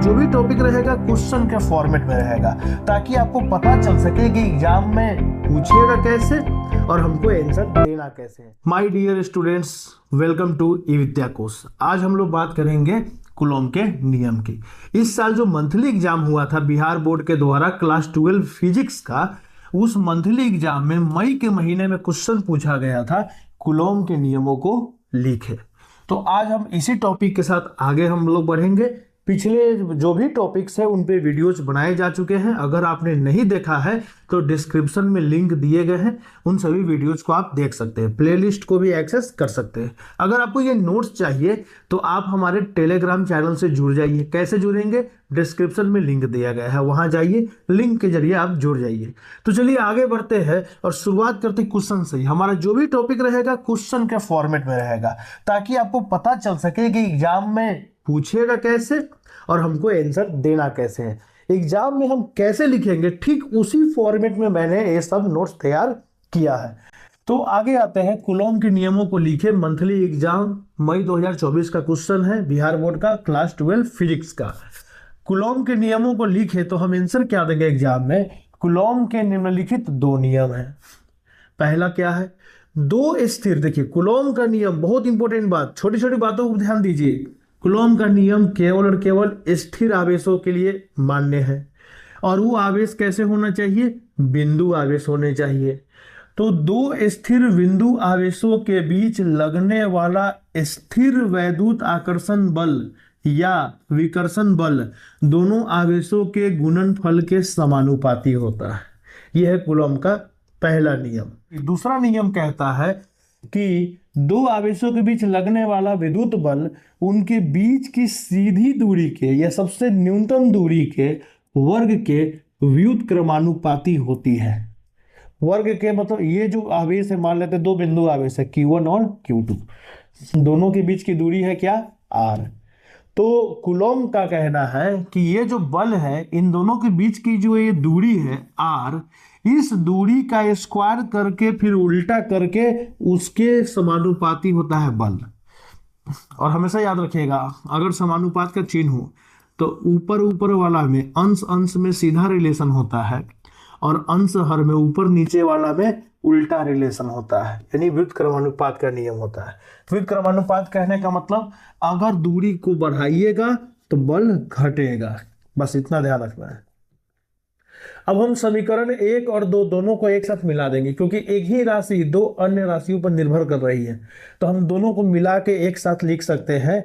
जो भी टॉपिक रहेगा क्वेश्चन के फॉर्मेट में रहेगा, ताकि आपको पता चल सके कि एग्जाम में पूछेगा कैसे और हमको आंसर देना कैसे है। My dear students, welcome to e Vidya course. आज हम लोग बात करेंगे कूलॉम के नियम की। इस साल जो मंथली एग्जाम हुआ था बिहार बोर्ड के द्वारा क्लास 12 फिजिक्स का, उस मंथली एग्जाम में मई के महीने में क्वेश्चन पूछा गया था कूलॉम के नियमों को लिखे। तो आज हम इसी टॉपिक के साथ आगे हम लोग बढ़ेंगे। पिछले जो भी टॉपिक्स है उन पे वीडियोज बनाए जा चुके हैं, अगर आपने नहीं देखा है तो डिस्क्रिप्शन में लिंक दिए गए हैं, उन सभी वीडियोज को आप देख सकते हैं, प्लेलिस्ट को भी एक्सेस कर सकते हैं। अगर आपको ये नोट्स चाहिए तो आप हमारे टेलीग्राम चैनल से जुड़ जाइए। कैसे जुड़ेंगे? डिस्क्रिप्शन में लिंक दिया गया है, वहां जाइए, लिंक के जरिए आप जुड़ जाइए। तो चलिए आगे बढ़ते हैं और शुरुआत करते हैं क्वेश्चन से। हमारा जो भी टॉपिक रहेगा क्वेश्चन के फॉर्मेट में रहेगा, ताकि आपको पता चल सके कि एग्जाम में पूछेगा कैसे और हमको आंसर देना कैसे है। एग्जाम में हम कैसे लिखेंगे, ठीक उसी फॉर्मेट में मैंने ये सब नोट्स तैयार किया है। तो आगे आते हैं, कूलॉम के नियमों को लिखे मंथली एग्जाम मई 2024 का क्वेश्चन है बिहार बोर्ड का क्लास 12 फिजिक्स का। कूलॉम के नियमों को लिखे तो हम आंसर क्या देंगे एग्जाम में? कूलॉम के निम्नलिखित दो नियम है। पहला क्या है? दो स्थिर, देखिए कूलॉम का नियम बहुत इंपॉर्टेंट बात, छोटी छोटी बातों को ध्यान दीजिए। कूलॉम का नियम केवल और केवल स्थिर आवेशों के लिए मान्य है, और वो आवेश कैसे होना चाहिए? बिंदु आवेश होने चाहिए। तो दो स्थिर बिंदु आवेशों के बीच लगने वाला स्थिर वैद्युत आकर्षण बल या विकर्षण बल दोनों आवेशों के गुणनफल के समानुपाती होता है। यह है कूलॉम का पहला नियम। दूसरा नियम कहता है कि दो आवेशों के बीच लगने वाला विद्युत बल उनके बीच की सीधी दूरी के या सबसे न्यूनतम दूरी के वर्ग के व्युत्क्रमानुपाती होती है। वर्ग के मतलब ये जो आवेश है, मान लेते हैं दो बिंदु आवेश है Q1 और Q2, दोनों के बीच की दूरी है क्या? R। तो कूलॉम का कहना है कि ये जो बल है, इन दोनों के बीच की जो ये दूरी है R, इस दूरी का स्क्वायर करके फिर उल्टा करके उसके समानुपाती होता है बल। और हमेशा याद रखिएगा, अगर समानुपात का चिन्ह हो तो ऊपर ऊपर वाला में अंश अंश में सीधा रिलेशन होता है, और अंश हर में ऊपर नीचे वाला में उल्टा रिलेशन होता है, यानी व्युत्क्रमानुपात का नियम होता है। व्युत्क्रमानुपात कहने का मतलब अगर दूरी को बढ़ाइएगा तो बल घटेगा, बस इतना ध्यान रखना है। अब हम समीकरण 1 और 2 दोनों को एक साथ मिला देंगे, क्योंकि एक ही राशि दो अन्य राशियों पर निर्भर कर रही है, तो हम दोनों को मिला के एक साथ लिख सकते हैं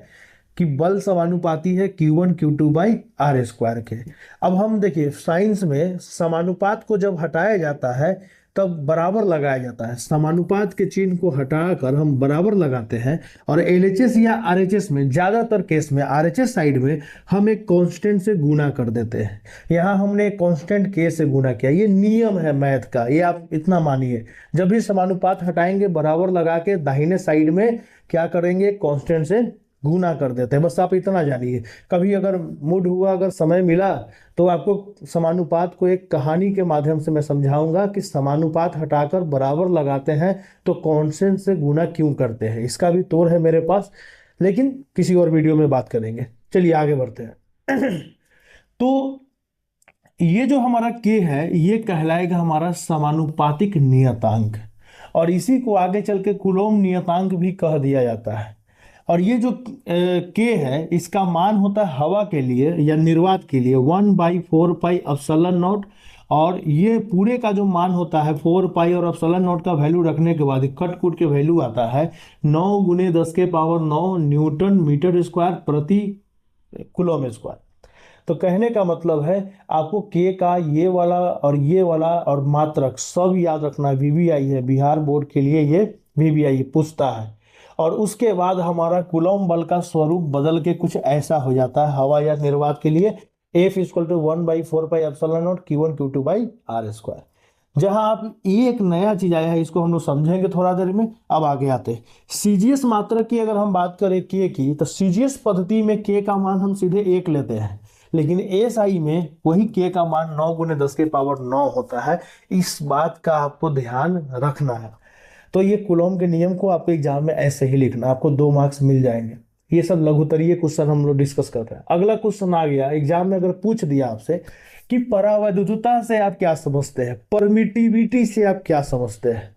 कि बल समानुपाती है Q1 Q2 by R square के। अब हम देखिए साइंस में समानुपात को जब हटाया जाता है तब बराबर लगाया जाता है। समानुपात के चिन्ह को हटाकर हम बराबर लगाते हैं, और LHS या RHS में, ज्यादातर केस में RHS साइड में हम एक कांस्टेंट से गुणा कर देते हैं। यहाँ हमने एक कांस्टेंट K से गुणा किया, ये नियम है मैथ का, ये आप इतना मानिए। जब भी समानुपात हटाएंगे बराबर लगा के दाहिने साइड में क्या करेंगे? कांस्टेंट से गुना कर देते हैं, बस आप इतना जानिए। कभी अगर मूड हुआ, अगर समय मिला तो आपको समानुपात को एक कहानी के माध्यम से मैं समझाऊंगा कि समानुपात हटाकर बराबर लगाते हैं तो कांस्टेंट से गुना क्यों करते हैं। इसका भी तौर है मेरे पास, लेकिन किसी और वीडियो में बात करेंगे। चलिए आगे बढ़ते हैं। तो ये जो हमारा K है ये कहलाएगा हमारा समानुपातिक नियतांक, और इसी को आगे चल के कूलॉम नियतांक भी कह दिया जाता है। और ये जो K है इसका मान होता है हवा के लिए या निर्वात के लिए 1/4 पाई एप्सिलॉन नॉट, और ये पूरे का जो मान होता है 4 पाई और एप्सिलॉन नॉट का वैल्यू रखने के बाद कट कूट के वैल्यू आता है 9 × 10⁹ न्यूटन मीटर स्क्वायर प्रति कूलॉम स्क्वायर। तो कहने का मतलब है आपको K का ये वाला और मात्रक सब याद रखना। VBI है, बिहार बोर्ड के लिए ये VBI पूछता है। और उसके बाद हमारा कूलॉम बल का स्वरूप बदल के कुछ ऐसा हो जाता है हवा या निर्वात के लिए, F = 1/4 pi epsilon nought Q1 Q2 by R square. जहां आप एक नया चीज आया है, इसको हम लोग समझेंगे थोड़ा देर में। अब आगे आते हैं CGS मात्रक की। अगर हम बात करें K की, तो CGS पद्धति में K का मान हम सीधे 1 लेते हैं, लेकिन SI में वही K का मान 9 × 10⁹ होता है। इस बात का आपको ध्यान रखना है। तो ये कूलॉम के नियम को आपके एग्जाम में ऐसे ही लिखना, आपको 2 मार्क्स मिल जाएंगे। ये सब लघुत्तरीय क्वेश्चन हम लोग डिस्कस कर रहे हैं। अगला क्वेश्चन आ गया एग्जाम में, अगर पूछ दिया आपसे कि परावैद्युतता से आप क्या समझते हैं, परमिटिविटी से आप क्या समझते हैं,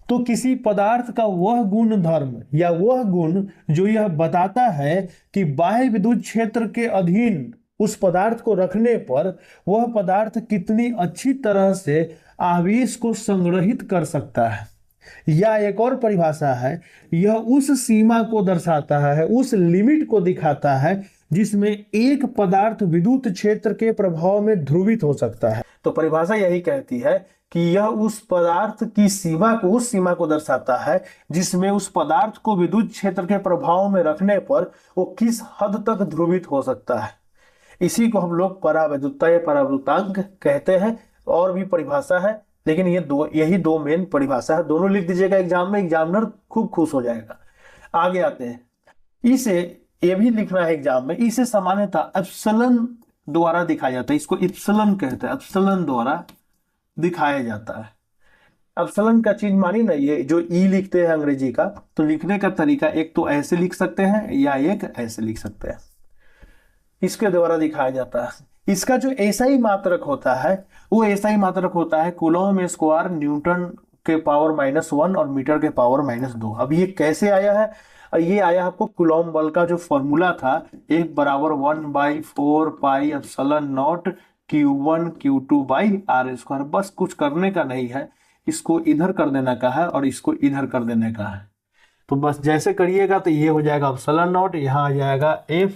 तो किसी पदार्थ का वह गुण धर्म या वह गुण जो यह बताता है कि बाह्य विद्युत क्षेत्र के अधीन उस पदार्थ को रखने पर वह पदार्थ कितनी अच्छी तरह से आवेश को संग्रहित कर सकता है। या एक और परिभाषा है, यह उस सीमा को दर्शाता है, उस लिमिट को दिखाता है जिसमें एक पदार्थ विद्युत क्षेत्र के प्रभाव में ध्रुवित हो सकता है। तो परिभाषा यही कहती है कि यह उस पदार्थ की सीमा को, उस सीमा को दर्शाता है जिसमें उस पदार्थ को विद्युत क्षेत्र के प्रभाव में रखने पर वो किस हद तक ध्रुवित हो सकता है। इसी को हम लोग परावैद्युतता या परावैद्युतांक कहते हैं। और भी परिभाषा है, लेकिन यही दो मेन परिभाषा है। दोनों लिख दीजिएगा एग्जाम में, एग्जामिनर खूब खुश हो जाएगा। आगे आते हैं, इसे ये भी लिखना है एग्जाम में। इसे सामान्यतः एप्सिलॉन द्वारा दिखाया जाता है, इसको एप्सिलॉन कहते हैं, एप्सिलॉन द्वारा दिखाया जाता है। एप्सिलॉन का चीज मानी ना, ये जो ई लिखते हैं अंग्रेजी का, तो लिखने का तरीका एक तो ऐसे लिख सकते हैं या एक ऐसे लिख सकते हैं, इसके द्वारा दिखाया जाता है। इसका जो एसआई मात्रक होता है वो एसआई मात्रक होता है कूलॉम स्क्वायर न्यूटन के पावर -1 और मीटर के पावर -2। अब ये कैसे आया है? ये आया आपको कूलॉम बल का जो फॉर्मूला था, 1 बराबर 1/4 pi epsilon nought Q1 Q2 by r square. बस कुछ करने का नहीं है, इसको इधर कर देने का है और इसको इधर कर देने का है। तो बस जैसे करिएगा तो ये हो जाएगा एप्सिलॉन नॉट, यहाँ आ जाएगा F।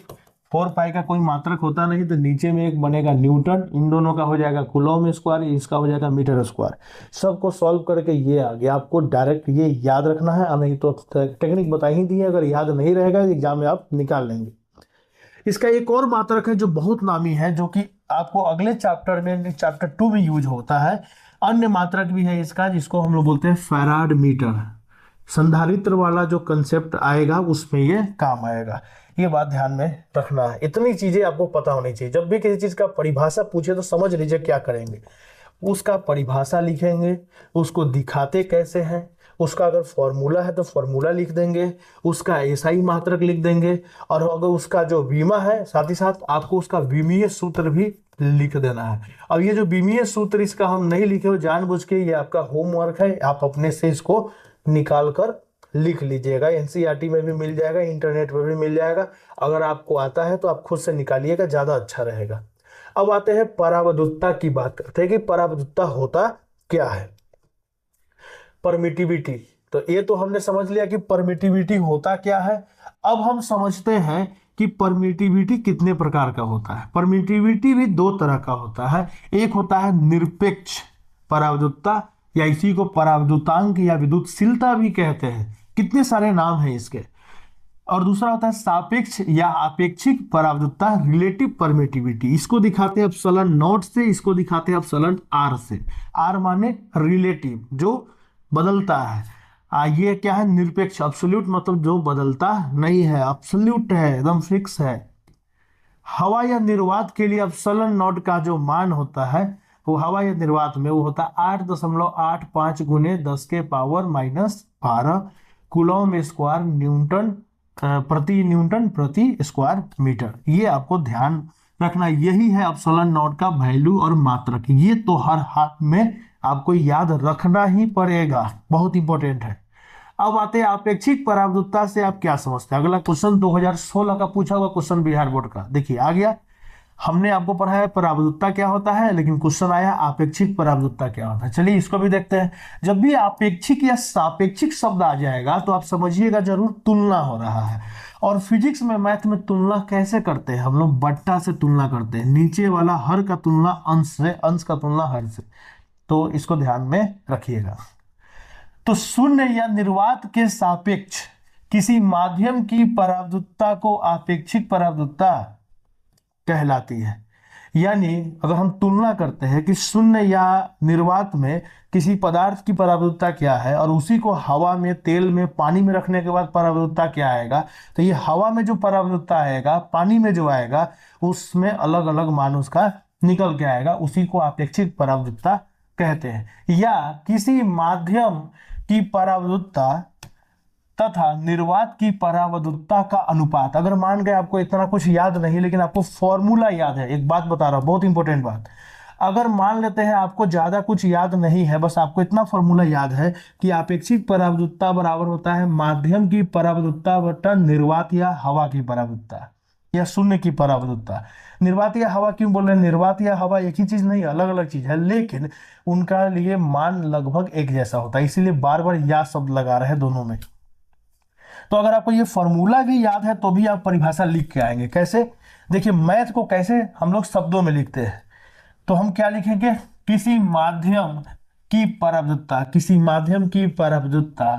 4 पाई का कोई मात्रक होता नहीं तो नीचे में एक बनेगा न्यूटन, इन दोनों का हो जाएगा कूलॉम स्क्वायर, इसका हो जाएगा मीटर स्क्वायर। सबको सॉल्व करके ये आ गया। आपको डायरेक्ट ये याद रखना है, नहीं तो टेक्निक बता ही दी है, अगर याद नहीं रहेगा एग्जाम में आप निकाल लेंगे। इसका एक और मात्रक है जो बहुत नामी है, जो कि आपको अगले चैप्टर में, चैप्टर 2 में यूज होता है। अन्य मात्रक भी है इसका, जिसको हम लोग बोलते हैं फैराड मीटर। संधारित्र वाला जो कंसेप्ट आएगा उसमें ये काम आएगा, ये बात ध्यान में रखना है। इतनी चीजें आपको पता होनी चाहिए। जब भी किसी चीज का परिभाषा पूछे तो समझ लीजिए क्या करेंगे। उसका परिभाषा लिखेंगे, उसको दिखाते कैसे हैं, उसका अगर फॉर्मूला है तो फॉर्मूला लिख देंगे, उसका एसआई मात्रक लिख देंगे, और अगर उसका जो बीमा है साथ ही साथ आपको उसका बीमीय सूत्र भी लिख देना है। अब ये जो बीमीय सूत्र इसका हम नहीं लिखे हो जानबूझ के, ये आपका होमवर्क है, आप अपने से इसको निकाल कर लिख लीजिएगा। एनसीईआरटी में भी मिल जाएगा, इंटरनेट पर भी मिल जाएगा। अगर आपको आता है तो आप खुद से निकालिएगा, ज्यादा अच्छा रहेगा। अब आते हैं परावैद्युतता की बात करते हैं कि परावैद्युतता होता क्या है। परमिटिविटी, तो ये तो हमने समझ लिया कि परमिटिविटी होता क्या है। अब हम समझते हैं कि परमिटिविटी कितने प्रकार का होता है। परमिटिविटी भी 2 तरह का होता है। एक होता है निरपेक्ष परावैद्युतता, या इसी को परावैद्युतांक या विद्युतशीलता भी कहते हैं, कितने सारे नाम हैं इसके। और दूसरा होता है सापेक्ष या आपेक्षिक परावैद्युतता, रिलेटिव परमिटिविटी। इसको दिखाते हैं एप्सिलॉन नॉट से, इसको दिखाते हैं एप्सिलॉन आर से। आर माने रिलेटिव, जो बदलता है। ये क्या है? निरपेक्ष, एब्सोल्यूट मतलब जो बदलता नहीं है, एब्सोल्यूट है, एकदम फिक्स है। हवा या निर्वात के लिए एप्सिलॉन नॉट का जो मान होता है वो हवा या निर्वात में वो होता है 8.85 गुने 10 के पावर -12 कूलॉम स्क्वायर न्यूटन प्रति स्क्वायर मीटर। ये आपको ध्यान रखना, यही है एप्सिलॉन नॉट का वैल्यू और मात्रक। ये तो हर हाथ में आपको याद रखना ही पड़ेगा, बहुत इंपॉर्टेंट है। अब आते हैं अपेक्षिक परावैद्युतता से आप क्या समझते हैं। अगला क्वेश्चन 2016 का पूछा हुआ क्वेश्चन बिहार बोर्ड का, देखिए आ गया। हमने आपको पढ़ा है परावैद्युतता क्या होता है, लेकिन क्वेश्चन आया अपेक्षिक परावैद्युतता क्या होता है। चलिए इसको भी देखते हैं। जब भी अपेक्षिक या सापेक्षिक शब्द आ जाएगा तो आप समझिएगा जरूर तुलना हो रहा है। और फिजिक्स में, मैथ में तुलना कैसे करते हैं हम लोग? बट्टा से तुलना करते हैं, नीचे वाला हर का तुलना अंश से, अंश का तुलना हर से। तो इसको ध्यान में रखिएगा। तो शून्य या निर्वात के सापेक्ष किसी माध्यम की परावैद्युतता को अपेक्षिक परावैद्युतता कहलाती है। यानी अगर हम तुलना करते हैं कि शून्य या निर्वात में किसी पदार्थ की परावैद्युतता क्या है और उसी को हवा में, तेल में, पानी में रखने के बाद परावैद्युतता क्या आएगा, तो ये हवा में जो परावैद्युतता आएगा, पानी में जो आएगा, उसमें अलग अलग मान उसका निकल के आएगा, उसी को अपेक्षिक परावैद्युतता कहते हैं। या किसी माध्यम की परावैद्युतता तथा निर्वात की परावैद्युतता का अनुपात। अगर मान गए आपको इतना कुछ याद नहीं, लेकिन आपको फॉर्मूला याद है, एक बात बता रहा हूं, बहुत इंपॉर्टेंट बात। अगर मान लेते हैं आपको ज्यादा कुछ याद नहीं है, बस आपको इतना फॉर्मूला याद है कि आपेक्षिक परावैद्युतता बराबर होता है माध्यम की परावैद्युतता बटा निर्वात या हवा की परावैद्युतता या शून्य की परावैद्युतता। निर्वात या हवा क्यों बोल रहे हैं? निर्वात या हवा एक ही चीज नहीं, अलग अलग चीज है, लेकिन उनका लिए मान लगभग एक जैसा होता है, इसीलिए बार बार या शब्द लगा रहे हैं दोनों में। तो अगर आपको ये फॉर्मूला भी याद है तो भी आप परिभाषा लिख के आएंगे। कैसे? देखिए, मैथ को कैसे हम लोग शब्दों में लिखते हैं, तो हम क्या लिखेंगे? किसी माध्यम की परावैद्युतता, किसी माध्यम की परावैद्युतता,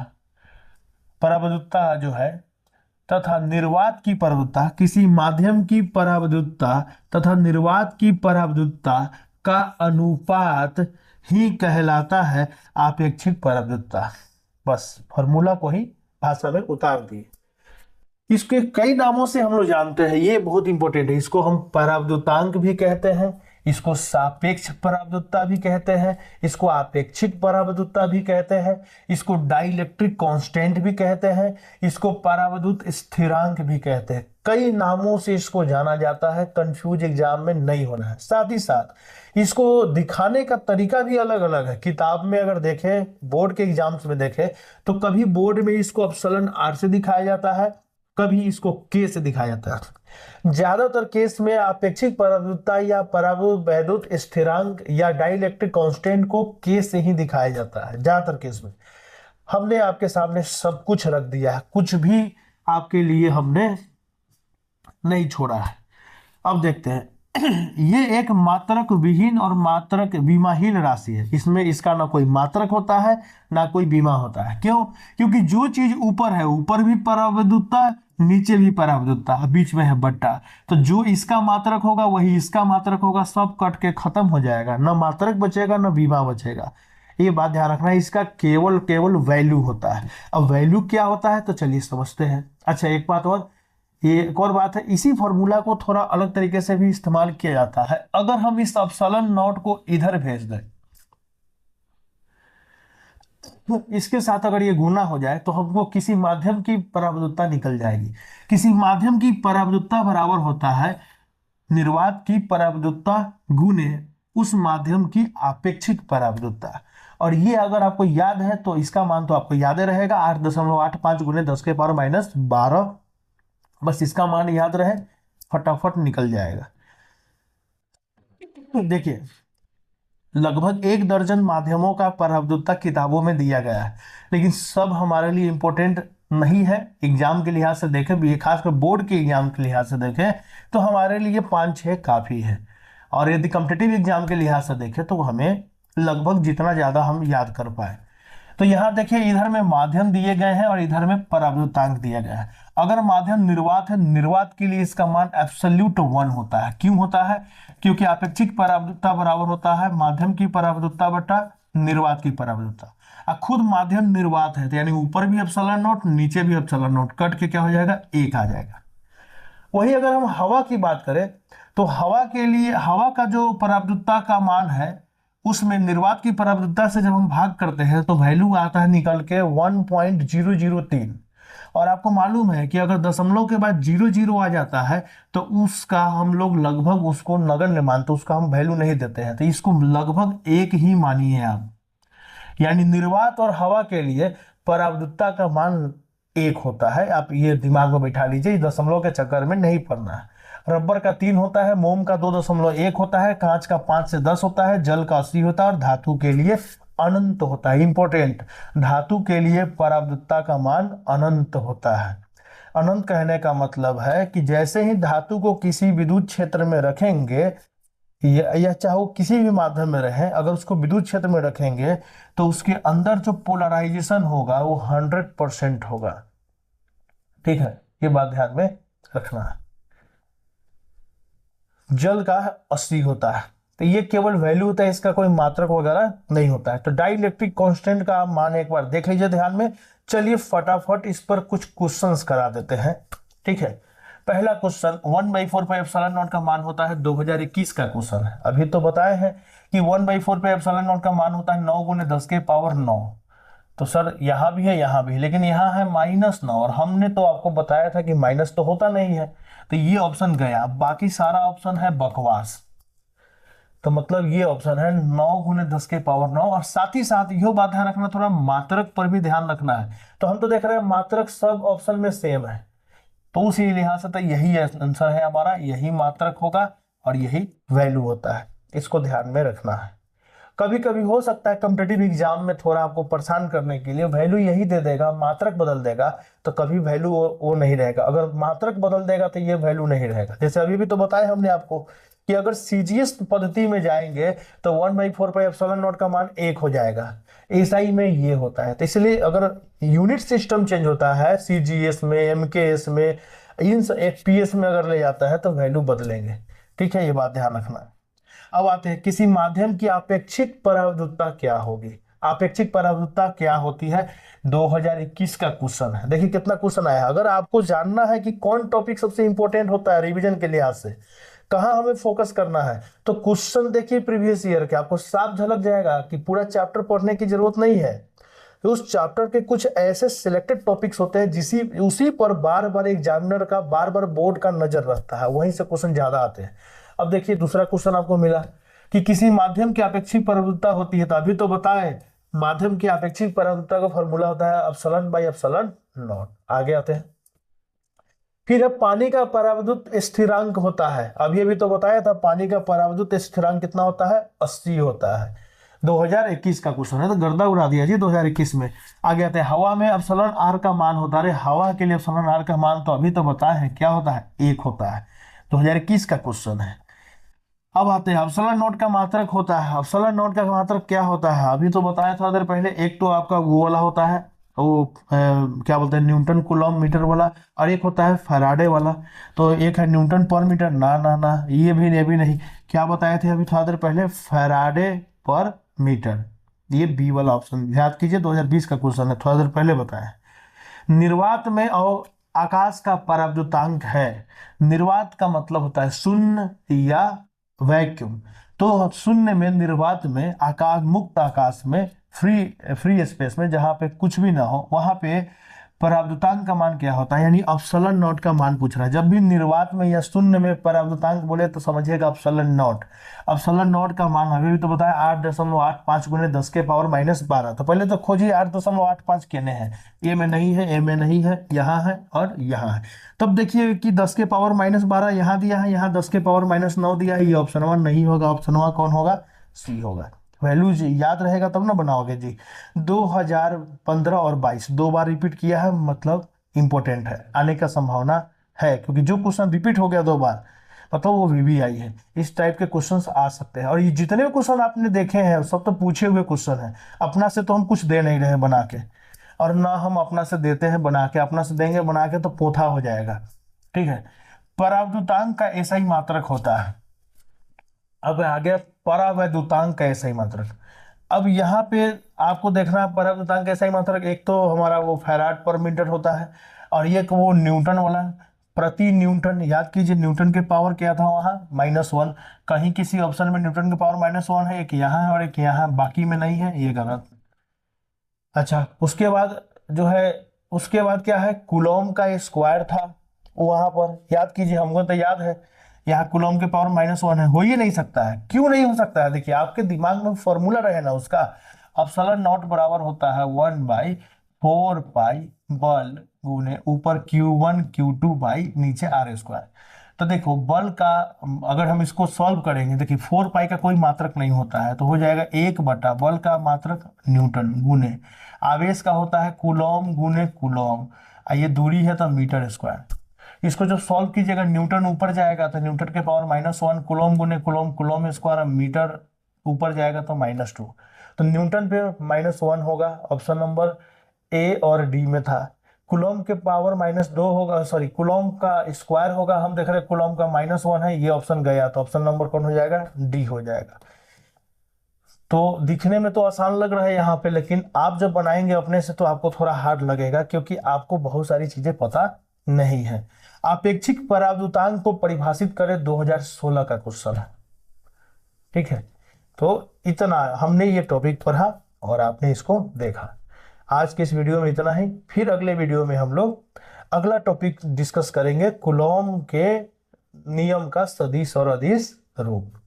परावैद्युतता जो है तथा निर्वात की परावैद्युतता, किसी माध्यम की परावैद्युतता तथा निर्वात की परावैद्युतता का अनुपात ही कहलाता है आपेक्षिक परावैद्युतता। बस फॉर्मूला को ही भाषा में उतार दिए। इसके कई नामों से हम लोग जानते हैं, ये बहुत इंपॉर्टेंट है। इसको हम परावैद्युतांक भी कहते हैं, इसको सापेक्ष परावैद्युतता भी कहते हैं, इसको आपेक्षिक परावैद्युतता भी कहते हैं, इसको डाइलेक्ट्रिक कांस्टेंट भी कहते हैं, इसको परावैद्युत स्थिरांक भी कहते हैं। कई नामों से इसको जाना जाता है, कंफ्यूज एग्जाम में नहीं होना है। साथ ही साथ इसको दिखाने का तरीका भी अलग अलग है। किताब में अगर देखें, बोर्ड के एग्जाम्स में देखें, तो कभी बोर्ड में इसको अपसलन आर से दिखाया जाता है, कभी इसको के से दिखाया जाता है। ज्यादातर केस में आपेक्षिक परावैद्युतता या परावैद्युत स्थिरांक या डाइलेक्ट्रिक कांस्टेंट को के से ही दिखाया जाता है। ज्यादातर केस में हमने आपके सामने सब कुछ रख दिया है, कुछ भी आपके लिए हमने नहीं छोड़ा है। अब देखते हैं ये एक मात्रक विहीन और मात्रक विमाहीन राशि है। इसमें इसका ना कोई मात्रक होता है ना कोई विमा होता है। क्यों? क्योंकि जो चीज ऊपर है, ऊपर भी परावैद्युतता, नीचे भी परावैद्युतता, बीच में है बट्टा, तो जो इसका मात्रक होगा वही इसका मात्रक होगा, सब कट के खत्म हो जाएगा, ना मात्रक बचेगा ना विमा बचेगा। ये बात ध्यान रखना है। इसका केवल वैल्यू होता है। अब वैल्यू क्या होता है तो चलिए समझते हैं। अच्छा, एक बात और, ये एक और बात है, इसी फॉर्मूला को थोड़ा अलग तरीके से भी इस्तेमाल किया जाता है। अगर हम इस एप्सिलॉन नॉट को इधर भेज दें, तो इसके साथ अगर ये गुना हो जाए तो हमको किसी माध्यम की परावैद्युतता निकल जाएगी। किसी माध्यम की परावैद्युतता बराबर होता है निर्वात की परावैद्युतता गुने उस माध्यम की आपेक्षिक परावैद्युतता। और ये अगर आपको याद है तो इसका मान तो आपको याद रहेगा, 8.85 गुने 10 के पावर -12। बस इसका मान याद रहे, फटाफट निकल जाएगा। देखिए, लगभग 1 दर्जन माध्यमों का परावैद्युतता किताबों में दिया गया है, लेकिन सब हमारे लिए इंपॉर्टेंट नहीं है। एग्जाम के लिहाज से देखें, खासकर बोर्ड के एग्जाम के लिहाज से देखें तो हमारे लिए 5-6 काफी है। और यदि कॉम्पिटिटिव एग्जाम के लिहाज से देखें तो हमें लगभग जितना ज्यादा हम याद कर पाए। तो यहाँ देखिए, इधर में माध्यम दिए गए हैं और इधर में परावैद्युतांक दिया गया है। अगर माध्यम निर्वात है, निर्वात के लिए इसका मान एब्सोल्यूट 1 होता है। क्यों होता है? क्योंकि आपेक्षिक परावैद्युतता बराबर होता है माध्यम की परावैद्युतता बटा निर्वात की परावैद्युतता। खुद माध्यम निर्वात है तो यानी ऊपर भी एप्सिलॉन नॉट, नीचे भी एप्सिलॉन नॉट, कट के क्या हो जाएगा? 1 आ जाएगा। वही अगर हम हवा की बात करें तो हवा के लिए, हवा का जो परावैद्युतता का मान है उसमें निर्वात की परावैद्युतता से जब हम भाग करते हैं तो वैल्यू आता है निकल के 1.003। और आपको मालूम है कि अगर दशमलव के बाद 00 आ जाता है तो उसका हम लोग लगभग उसको नगण्य मानते, उसका हम वैल्यू नहीं देते हैं। तो इसको लगभग 1 ही मानिए आप। यानी निर्वात और हवा के लिए परावैद्युतता का मान 1 होता है। आप ये दिमाग में बैठा लीजिए, दशमलव के चक्कर में नहीं पड़ना है। रबर का 3 होता है, मोम का 2.1 होता है, कांच का 5 से 10 होता है, जल का 80 होता है और धातु के लिए अनंत होता है। इंपॉर्टेंट, धातु के लिए परावैद्युतता का मान अनंत होता है। अनंत कहने का मतलब है कि जैसे ही धातु को किसी विद्युत क्षेत्र में रखेंगे या चाहे वो किसी भी माध्यम में रहे, अगर उसको विद्युत क्षेत्र में रखेंगे तो उसके अंदर जो पोलराइजेशन होगा वो 100% होगा। ठीक है, ये बात ध्यान में रखना है। जल का 80 होता है, तो ये केवल वैल्यू होता है, इसका कोई मात्रक वगैरह नहीं होता है। तो डाइलेक्ट्रिक कांस्टेंट का मान एक बार देख लीजिए ध्यान में। चलिए फटाफट इस पर कुछ क्वेश्चंस करा देते हैं। ठीक है, पहला क्वेश्चन 1/4 पे एप्सिलॉन नॉट का मान होता है, 2021 का क्वेश्चन है। अभी तो बताए हैं कि 1/4 पे एप्सिलॉन नॉट का मान होता है 9 × 10 के पावर 9। तो सर यहाँ भी है यहाँ भी, लेकिन यहाँ है -9 और हमने तो आपको बताया था कि माइनस तो होता नहीं है, तो ये ऑप्शन गया। बाकी सारा ऑप्शन है बकवास। तो मतलब ये ऑप्शन है 9 × 10⁻9। और साथ ही साथ यह बात ध्यान रखना, थोड़ा मात्रक पर भी ध्यान रखना है। तो हम तो देख रहे हैं मात्रक सब ऑप्शन में सेम है, तो उसी लिहाज से तो यही आंसर है हमारा, यही मात्रक होगा और यही वैल्यू होता है। इसको ध्यान में रखना है। कभी कभी हो सकता है कॉम्पिटिटिव एग्जाम में थोड़ा आपको परेशान करने के लिए वैल्यू यही दे देगा, मात्रक बदल देगा, तो कभी वैल्यू वो नहीं रहेगा। अगर मात्रक बदल देगा तो ये वैल्यू नहीं रहेगा। जैसे अभी भी तो बताया हमने आपको कि अगर सीजीएस पद्धति में जाएंगे तो 1/4πε0 का मान 1 हो जाएगा। एसआई में ये होता है। तो इसलिए अगर यूनिट सिस्टम चेंज होता है सीजीएस में, एमकेएस में, इन एफपीएस में अगर ले जाता है तो वैल्यू बदलेंगे। ठीक है, ये बात ध्यान रखना है। अब आते हैं, किसी माध्यम की आपेक्षिक परावैद्युता क्या होगी। आपेक्षिक परावैद्युता क्या होती है, 2021 का क्वेश्चन है। देखिए कितना क्वेश्चन आया है। अगर आपको जानना है कि कौन टॉपिक सबसे इंपॉर्टेंट होता है रिवीजन के लिहाज से, कहाँ हमें फोकस करना है, तो क्वेश्चन देखिए प्रीवियस ईयर के, आपको साफ झलक जाएगा कि पूरा चैप्टर पढ़ने की जरूरत नहीं है। तो उस चैप्टर के कुछ ऐसे सिलेक्टेड टॉपिक्स होते हैं उसी पर बार बार एग्जामिनर का, बार बार बोर्ड का नजर रहता है, वहीं से क्वेश्चन ज्यादा आते हैं। अब देखिए दूसरा क्वेश्चन आपको मिला कि किसी माध्यम की अपेक्षिक परावैद्युता होती है, तो अभी तो बताए माध्यम की अपेक्षिक परावैद्युता का फॉर्मूला होता है ε/ε0। आगे आते हैं, फिर अब पानी का परावैद्युत स्थिरांक होता है। अभी तो बताया था पानी का परावैद्युत स्थिरांक कितना होता है, 80 होता है। 2021 का क्वेश्चन है, तो गर्दा उड़ा दिया जी 2021 में। आगे आते हैं, हवा में εr का मान होता है। अरे हवा के लिए εr का मान तो अभी तो बताए हैं, क्या होता है, 1 होता है। 2021 का क्वेश्चन है। अब आते हैं ε0 का मात्रक होता है। ε0 का मात्रक क्या होता है, अभी तो बताया थोड़ा देर पहले। एक तो आपका वो वाला होता है, वो क्या बोलते हैं, न्यूटन कूलॉम मीटर वाला, और एक होता है फैराडे वाला। तो एक है न्यूटन पर मीटर, ना ना ना, ये भी नहीं। क्या बताए थे अभी थोड़ा देर पहले, फैराडे पर मीटर, ये बी वाला ऑप्शन याद कीजिए, 2020 का क्वेश्चन है, थोड़ा देर पहले बताया। निर्वात में और आकाश का परावैद्युतांक है। निर्वात का मतलब होता है शून्य या वैक्यूम। तो शून्य में, निर्वात में, आकाश, मुक्त आकाश में, फ्री स्पेस में, जहां पे कुछ भी ना हो, वहां पे परावैद्युतांक का मान क्या होता है, यानी ε0 का मान पूछ रहा है। जब भी निर्वात में या शून्य में परावैद्युतांक बोले तो समझिएगा ε0। ε0 का मान अभी भी तो बताया 8.85 × 10⁻12। तो पहले तो खोजिए 8.85 केने हैं, ए में नहीं है, ए में नहीं है, यहाँ है और यहाँ है। तब देखिए कि 10⁻12 यहाँ दिया है, यहाँ 10⁻9 दिया है, ये ऑप्शन 1 नहीं होगा। ऑप्शन 1 कौन होगा, सी होगा। वैल्यू याद रहेगा तब ना बनाओगे जी। 2015 और 22 दो बार रिपीट किया है, मतलब इंपॉर्टेंट है, आने का संभावना है, क्योंकि जो क्वेश्चन रिपीट हो गया 2 बार, मतलब वो VBI है। इस टाइप के क्वेश्चंस आ सकते हैं। और ये जितने भी क्वेश्चन आपने देखे हैं सब तो पूछे हुए क्वेश्चन हैं। अपना से तो हम कुछ दे नहीं रहे बना के, और ना हम अपना से देते हैं बना के। अपना से देंगे बना के तो पोथा हो जाएगा। ठीक है, परावैद्युतांक का ऐसा ही मात्रक होता है। अब आ गया परावैद्युतांक का ऐसा ही मात्रक। अब यहाँ पे आपको देखना है परावैद्युतांक का ऐसा ही मात्रक, एक तो हमारा वो फैराड पर मीटर होता है, और एक वो न्यूटन वाला, प्रति न्यूटन। याद कीजिए न्यूटन के पावर क्या था वहाँ, -1। कहीं किसी ऑप्शन में न्यूटन के पावर -1 है, एक यहाँ है और एक यहाँ, बाकी में नहीं है, ये गलत। अच्छा, उसके बाद जो है, उसके बाद क्या है, कूलॉम का स्क्वायर था वहां पर, याद कीजिए, हमको तो याद है। यहाँ कूलॉम के पावर -1 है, हो ही नहीं सकता है। क्यों नहीं हो सकता है, देखिए आपके दिमाग में फॉर्मूला रहे ना उसका। ε0 बराबर होता है 1/4π बल गुने ऊपर Q1 Q2 बाई नीचे R²। तो देखो बल का, अगर हम इसको सॉल्व करेंगे, देखिए 4π का कोई मात्रक नहीं होता है, तो हो जाएगा 1 बल का मात्रक न्यूटन गुने आवेश का होता है कूलॉम गुने कूलॉम, ये दूरी है तो मीटर स्क्वायर। इसको जब सॉल्व कीजिएगा, न्यूटन ऊपर जाएगा तो न्यूटन के पावर -1, कूलॉम गुने कूलॉम, कूलॉम स्क्वायर, मीटर ऊपर जाएगा तो -2। तो न्यूटन पे -1 होगा, ऑप्शन नंबर ए और डी में था। कूलॉम के पावर -2 होगा, सॉरी कूलॉम का स्क्वायर होगा, हम देख रहे हैं कूलॉम का -1 है, ये ऑप्शन गया, तो ऑप्शन नंबर कौन हो जाएगा, डी हो जाएगा। तो दिखने में तो आसान लग रहा है यहाँ पे, लेकिन आप जब बनाएंगे अपने से तो आपको थोड़ा हार्ड लगेगा, क्योंकि आपको बहुत सारी चीजें पता नहीं है। आपेक्षिक परावैद्युतांक को परिभाषित करें, 2016 का क्वेश्चन है। ठीक है, तो इतना हमने ये टॉपिक पढ़ा और आपने इसको देखा। आज के इस वीडियो में इतना ही। फिर अगले वीडियो में हम लोग अगला टॉपिक डिस्कस करेंगे, कूलॉम के नियम का सदिश और अदिश रूप।